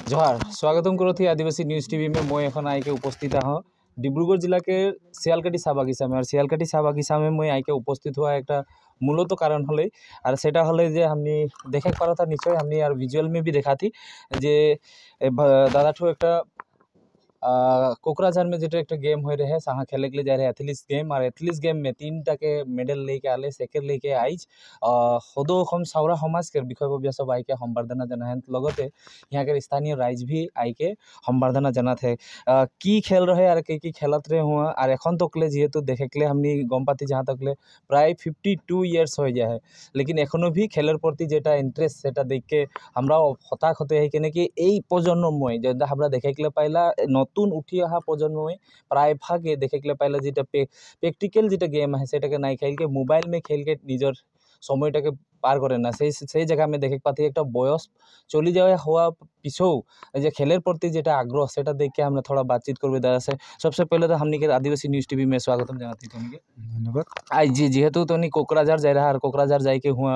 जोहार स्वागतम करो थी आदिवासी न्यूज़ टीवी में। मैं एखन आके उपस्थित हाँ डिब्रूगढ़ जिला के शियालकाठी चाह बागिचा में। और शियालकाठी चाह बागिचा में मैं आके उपस्थित हुआ एक मूलत कारण हले और सेटा हले जे हमनी देखे पारा था निश्चय हमनी और विजुअल में भी देखा थी जे दादा ठो एक कोकराझार में जो एक गेम हो रहे सहाँ खेले के लिए जा रहे एथलीट्स गेम। और एथलीट्स गेम में 3टा के मेडल लेके आले सेकेंड लेके आइज सदो सावरा समाज के বিষয়ববীয়া सब आइके সম্বর্ধনা জানা हैं लगते यहाँ के स्थानीय राइज भी आइके সম্বর্ধনা জানা थे की खेल रहे और की खेलत रहे हुआ। और एखन तकले जेहेतु देखे हमनी गम पाती जहाँ तकले प्राय 52 ইয়ার্স हो जाए लेकिन एखनो भी खेलर प्रति जेटा इंटरेस्ट सेटा देख के हमरा हताश होते हैं कि कि এই প্রজন্মময় যেটা আমরা দেখে পাইলা নতুন উঠি অহা প্রজন্মময় প্রায় ভাগে দেখে পাইলা যেটা প্র্যাকটিক্যাল যেটা গেম है সেটাকে নাই খেল के मोबाइल में खेल के निजर সময়টাকে পার করে না সেই জায়গা আমি দেখে পাতি একটা বয়স চলে যাওয়া হওয়া পিছও যে খেলের প্রতি যেটা আগ্রহ সেটা দেখে আমরা थोड़ा बातचीत করবে दादा से। सबसे पहले तो हमनी के आदिवासी न्यूज़ टीवी में स्वागतम जनाती तुम के धन्यवाद। आज जी जेहेतु तो कोकराझार जा रहा है कोकराझार जाके हुआ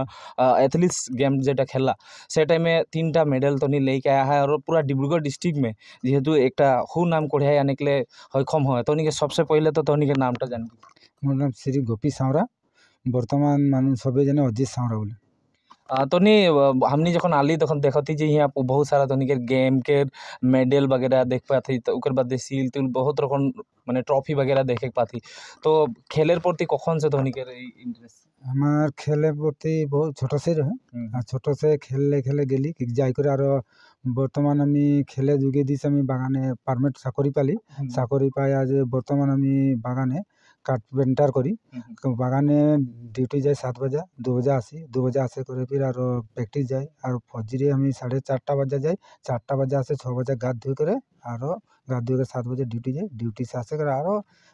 एथलीट्स गेम जेटा खेला से टाइम में 3टा मेडल तो लेके आया है। और पूरा डिब्रूगढ़ डिस्ट्रिक्ट में जेहेतु एक हु नाम कढ़िया आने के लिए सक्षम है तो सबसे पहले तो के नाम जान मोर नाम श्री गोपी सावरा बर्तमान मान सबे जने अजित सावरा बोले। तनी हमनी जखन आली तखन देखती जे यहाँ बहुत सारा तनी के गेम के मेडल वगैरह देख पाती तो उकर बाद सील तिल बहुत रकम माने ट्रॉफी वगैरह देखे पाती तो खेलर प्रति कखन से तनी के इंटरेस्ट हमार खेले प्रति बहुत छोट से रहे छोट से खेले खेले गेली যাই করে আর বর্তমান আমি খেলে যুগে দিছি আমি বাগানে পারমিট চাকরি পালি চাকরি পাই আজ বর্তমান আমি বাগানে কার্পেন্টার করি বাগানে ডিউটি যাই 7 বাজে 2 বাজে আসি 2 বাজে আসে করে फिर আর প্র্যাকটিস যাই আর ফজরে আমি 4:30 বাজে যাই 4টা বাজে আসে 6 বাজে গা ধুই করে আর গা ধুই করে 7 বাজে ডিউটি যাই ডিউটি से আসে করে আর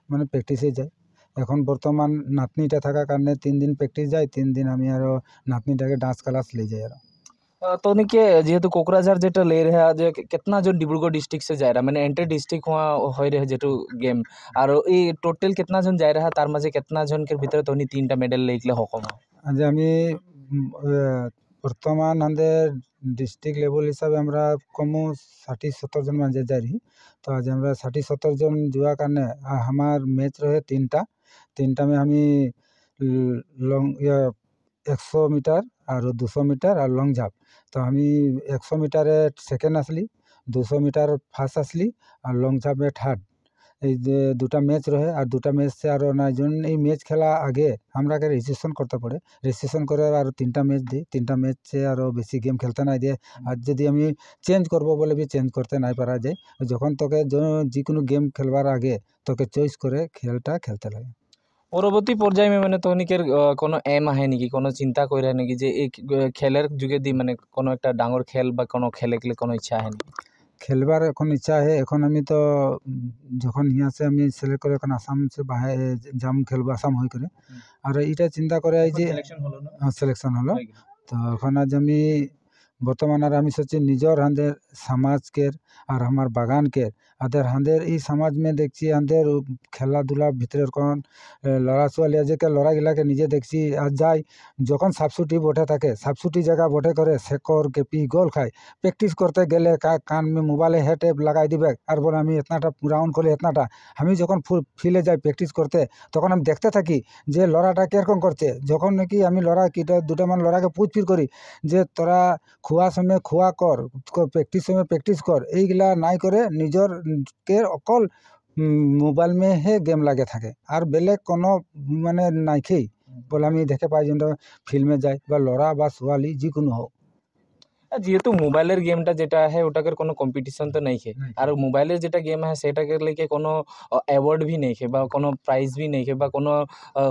মানে প্র্যাকটিসে যাই। এখন বর্তমান নাতনিটা থাকার কারণে 3 दिन প্র্যাকটিস যাই 3 दिन আমি আর নাতনিটাকে ডান্স ক্লাস ले যাই। আর तो के जेहेतु कोकराझार जेटा ले रहे जे कितना जो डिब्रूगढ़ डिस्ट्रिक्ट से जा रहा मैंने एंटर डिस्ट्रिक्ट हुआ हो रहे जेटू गेम और ये टोटल कितना जन जा रहा तार मजे कितना जन के भीतर तो 3टा मेडल लेके हकम आज আমি বর্তমান আমাদের ডিস্ট্রিক্ট লেভেল হিসাবে আমরা কম 60-70 জন মাঝে যাই তো আজ আমরা 60-70 জন যাওয়ার কারণে আমার ম্যাচ রয়ে 3টা में আমি লং 100 মিটার আর 200 মিটার আর লং জাম্প তো আমি 100 মিটারে সেকেন্ড আসলি 200 মিটার ফার্স্ট আসলি আর লং জাম্পে থার্ড এই যে 2টা ম্যাচ রয়ে আর 2টা ম্যাচ সে আর নাইজন এই ম্যাচ খেলা আগে আমরাকে রেজিস্ট্রেশন করতে পড়ে রেজিস্ট্রেশন করে আর 3টা ম্যাচ দিই 3টা ম্যাচ সে আর বেশি গেম খেলতে নাই দিয়ে আর যদি আমি চেঞ্জ করব বলে भी চেঞ্জ করতে নাই পারা যায় যখন তোকে যে কোনো গেম খেলবার আগে তোকে চয়েস করে খেলটা খেলতে লাগে। পরবর্তী পর্যায়ে মানে তনিকের কোনো এম আহে নাকি কোনো চিন্তা করে নাকি যে এই খেলের যুগে দি মানে কোনো একটা ডাঙর খেল বা কোনো খেলে গেলে কোনো ইচ্ছা আহে নাকি খেলবার এখন ইচ্ছা है এখন আমি তো যখন ইয়াছে আমি সিলেক্ট করে এখন আসাম সে বাইরে জাম খেলবো আসাম হই করে আর এটা চিন্তা করে এই যে সিলেকশন হলো তো এখন আজ আমি বর্তমান আর আমি सोची নিজের হাঁদের সমাজকে আর আমার বাগানকে আদের হাঁদের এই সমাজ में দেখছি হাঁদের খেলাধুলা ভিতরের কোন লড়া ছোয়ালি আজকে লড়াইগুলাকে নিজে দেখছি আর যাই যখন সাবসুটি বটে থাকে সাবসুটি জায়গা বটে করে শেকর কেপি গোল খায় প্র্যাকটিস করতে গেলে কান में মোবাইলে হেডে লাগাই দিবে আর বলে আমি এতনাটা রাউন্ড করলে এতনাটা আমি যখন ফিল্ডে যাই প্র্যাকটিস করতে তখন আমি দেখতে থাকি যে লড়াটা কিরকম করছে যখন নাকি আমি লড়া কিটা দুটা মান লড়াকে পুছপির করি যে তোরা খুয়া সময় খুয়া কর প্র্যাকটিস সময় প্র্যাকটিস কর এইগুলা নাই করে নিজের কে অকল মোবাইল में হে গেম লাগে থাকে আর বেলেগ কোনো মানে নাইখেই বলে আমি দেখে পাই যেটা ফিল্মে যায় বা লড়া বা সোয়ালি যে কোনো হোক যেহেতু মোবাইলের গেমটা যেটা है ওটাকে কোনো কম্পিটিশন তো नहीं है और মোবাইলের যেটা गेम है সেটাকে लेके কোনো অ্যাওয়ার্ড भी नहीं है বা কোনো প্রাইজ भी नहीं है বা কোনো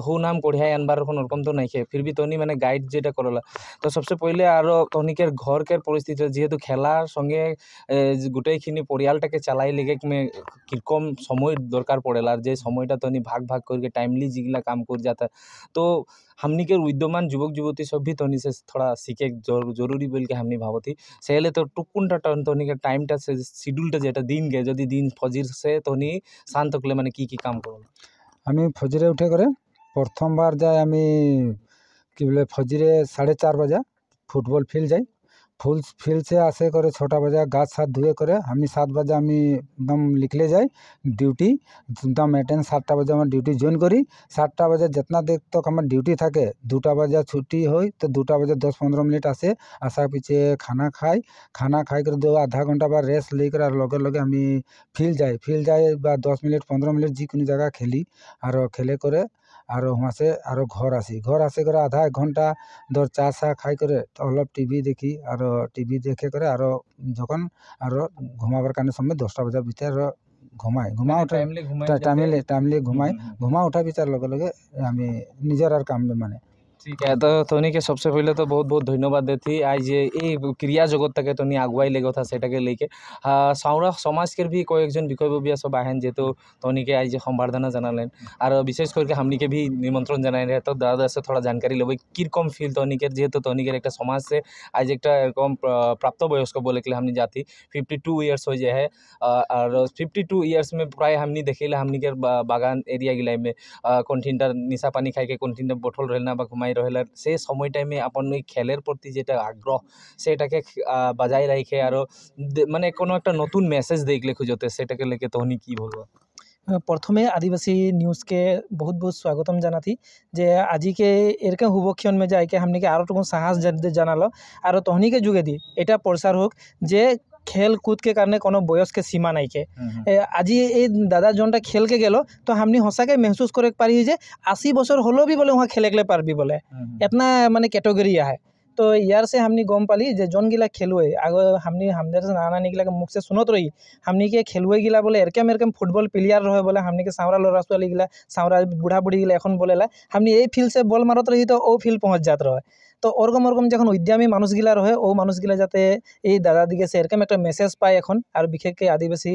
হু নাম কঢ়িয়াই আনবার ওরকম তো नहीं है फिर भी তনি মানে গাইড যেটা করলা তো সবচেয়ে পहिले আরো তনিকের ঘরকের পরিস্থিতি যেহেতু খেলার সঙ্গে গোটেইখিনি পরিয়ালটাকে চালাই লেগে কিরকম সময় দরকার পড়েলা আর যে সময়টা তনি ভাগ ভাগ করে টাইমলি যেগুলা কাম করে जाता तो हमनी के विद्यमान युवक युवती सब भी तनी से थोड़ा सीखे जरूरी बोल के हमनी भावती सेले तो टुकुनटा तनी के टाइमटा से शिड्यूलटा जेटा दिन गे जदि दिन फजिर से तनी शाम तकले माने की काम करब আমি ফজরে উঠে করে প্রথমবার যাই আমি কি বলে ফজরে 4:30 বাজে ফুটবল ফিল্ড যাই फील्ड से आसे करे 6टा बजे गाछ साथ धुए करे हमी 7 बजे हमी एकदम निकले जाए डिউটি एकदम अटेंड 7टा बजे हमारे डिউটি जॉइन करी 7टा बजे जितना देर तक हमारे डिউটি থাকে 2টা बजे छुट्टी हो तो 2টা बजे 10-15 मिनट आसे आसा पीछे खाना खाई कर 2-आधा घंटा बाद रेस्ट लेकर और लगे लगे हमी फील्ड जाए बा 10 मिनट 15 मिनट जिकोनो जगह खेली और खेले करे और वहाँ से और घर आसे करे आधा 1 घंटा धर चा सा खाई करे तो अलग टीवी देखी और टीवी देखे करे और जखन और घुमाबार काने समय 10टा बजे भीतर घुमा उठा टाइमली घुमा उठा विचार लगे लगे हमी निजर और काम में माने ठीक है। तो तोनी के सबसे पहले तो बहुत बहुत धन्यवाद देती आज ये क्रिया जगत तक तोनी आगुआई ले था सेटाके लेके साउरा समाज के भी कयेकजन विषयबबिया सब आहेन जेहेतु तोनी के आज सम्बर्धना जानालें और विशेष करके हमनी के भी निमंत्रण जानाई रहे तो दादा से थोड़ा जानकारी लेब किरकम फिल तोनी के जेहेतु तोनी के एक समाज से आज एक प्राप्त वयस्क बोले के हमनी जाती 52 ईयर्स हो जाए है और 52 ईयर्स में प्राय हमनी देखेला हमनी के बागान एरिया गिलाई में कन्टिन्टा निशा पानी खाई के कन्टिन्टा बोतल रहना बा घुमाई रहेला से समय टाइमे अपन खेलेर प्रति जेटा आग्रह सेटाके बजाय राखे और माने कोनो एक नतून मेसेज देखले खुजते सेटाके लेके तोहनी की बोलबो प्रथमे आदिवासी न्यूज़ के बहुत बहुत स्वागतम जानाती जे আজি के एरकम हुबक्षण में जाए के हमने के आरो टुकु साहस जानालो और तोहनी के जुगे दी एटा प्रसार होक जे खेल कूद के कारणे कोनो बयस के सीमा नहीं के আজি এই दादा जोनटा खेल के गेलो तो हमनी हसाके महसूस करे पारी जे 80 बছर हलो भी बोले वहाँ खेले के पारबी बोले इतना माने कैटेगरी है तो यार से हमनी गम पाली जे जोन गिला खेलुए आगे हमनी हमदर से नाना निकला के मुख से सुनत रही हमनी के खेलुए गिला बोले एरकम फुटबल प्लेयर रहे बोले हमनी के सावरा लड़ा छुआली गिला सावरा बूढ़ा बुढ़ी गिला एखन बोलेला हमनी ए फील्ड से बॉल मारत रही तो ओ फील्ड पहुँच जात रहे तो ओरकम जखन उद्यमी मानुष गिला रहे ओ मानुष गिला जाते এই दादा दिगे से एरकम एक मेसेज पाए এখন और विशेषके आदिवासी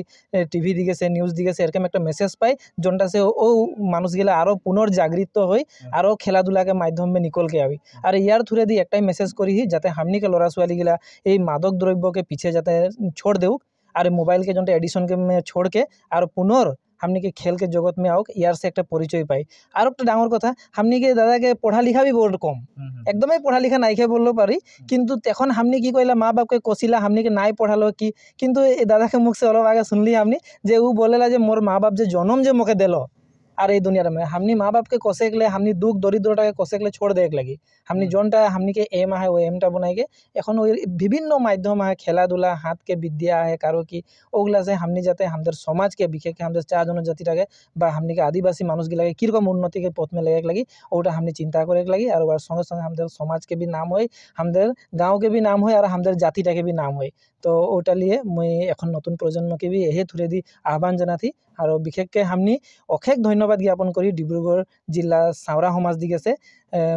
टीवी दिगे से न्यूज़ दिगे से एरकम एक मेसेज पाए जोनटा से ओ मानुष गिला आरो पुनर्जागृत हई और खेलाधुला के माध्यम में निकल के आबी और यार थ्रू दी एकटाई मेसेज करी जाते हमनी के लड़ा छुआली गिला ये मादक द्रव्य के पीछे जाते छोड़ देऊ और मोबाइल के जोनटा एडिशन के में छोड़ के और पुनर हमनी के खेल के जगत में आओक यार से एक परिचय पाई और एक डांगर कथा हमनी के दादा के पढ़ा लिखा भी बहुत कम एकदम पढ़ा लिखा नाइके बोलो पारी किंतु तखन हमनी की कहला माँ बाप के कोसिला हमनी के नाई पढ़ालो कि किंतु दादा के मुख से अलग आगे सुनली हमनी जे उ बोलेला जे मोर माँ बाप जे जन्म जे मोके देलो और ये दुनिया में हमनी माँ बाप के कोसे के लिए हमनी दुख दरिद्रता के कोसे के लिए छोड़ दे लगी हमनी जोनटा हमनी के एम है वो एमटा बनाई के एखन विभिन्न माध्यम है खेलाधुला हाथ के विद्या है कारो की ओगला से हमनी जाते हमदर समाज के विशेष के हमदर 4 जनजाति बा हमनी के आदिवासी मानुष गिला किरकम उन्नति के पथ में लगे लगी ओटा हमनी चिंता करे लगी और संगे संगे हमदर समाज के भी नाम हो हमदर गाँव के भी नाम हो और हमदर जातिटा के भी नाम हो तो ओटा लिए मुई एखन नतून प्रजन्म के भी यही थुरे दी आह्वान जाना थी और विशेष के हमनी अशेष धन्यवाद ज्ञापन करी डिब्रुगढ़ जिला सावरा समाज दिगे से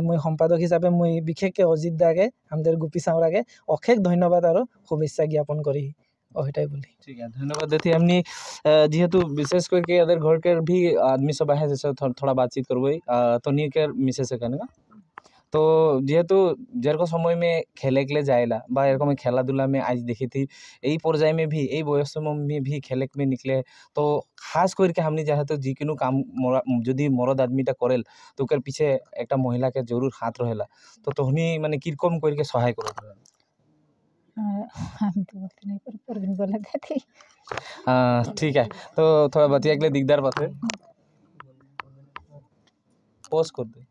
मुई सम्पादक हिसाबे मुई विशेष के अजित दागे हमदर गोपी सावरा के अशेष धन्यवाद और शुभेच्छा ज्ञापन करी ओहिटाई बोली ठीक है धन्यवाद देती हमनी जेहेतु विशेष करके अदर घर के भी आदमी सब है जैसे थोड़ा बातचीत करबे तो नी के मिसेस कहने तो जेहेतु जेरको समय में खेले के लिए जाएला बा एरकम खेलाधुला में आज देखी थी यही पर्याय में भी यही बयस में भी खेले में निकले तो खास करके हमनी जेहेतु जिकोनो काम जदि मरद आदमीटा करेल तो ओकर पीछे एक महिला के जरूर हाथ रहेला तो तोहनी माने किरकम करके सहाय करत हम तो बोलते नहीं पर दिन बोला थे ठीक है तो थोड़ा बतिया के लिए दिकदार बात है पोस्ट कर दे